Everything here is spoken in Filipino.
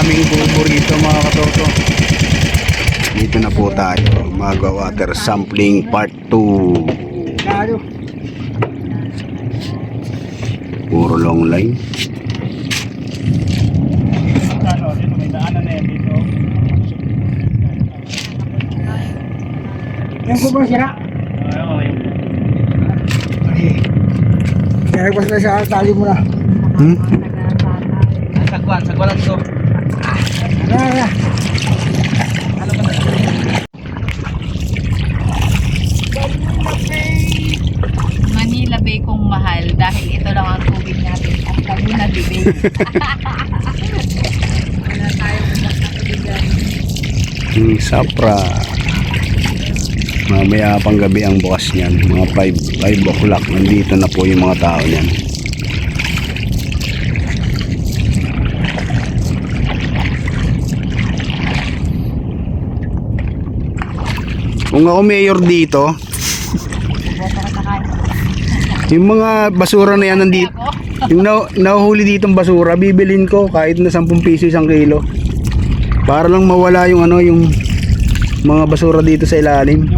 aming bubo rito mga katorto. Dito na po tayo, mag-water sampling part 2. Puro long line. Yang po ba sira? Kaya pas na siya, tali mo na. Sagwan lang ito. Ano? Manila Bay kong mahal dahil ito lang ang tubig natin at Laguna de Bay. Wala tayong magkakatubigan. Sapra. Mamaya pang gabi ang bukas niyan, mga 5 o'clock. Nandito na po yung mga tao niyan. Kung ako mayor dito, yung mga basura na yan nandito, yung nahuhuli ditong basura, bibilin ko kahit na 10 piso 1 kilo. Para lang mawala yung yung mga basura dito sa ilalim.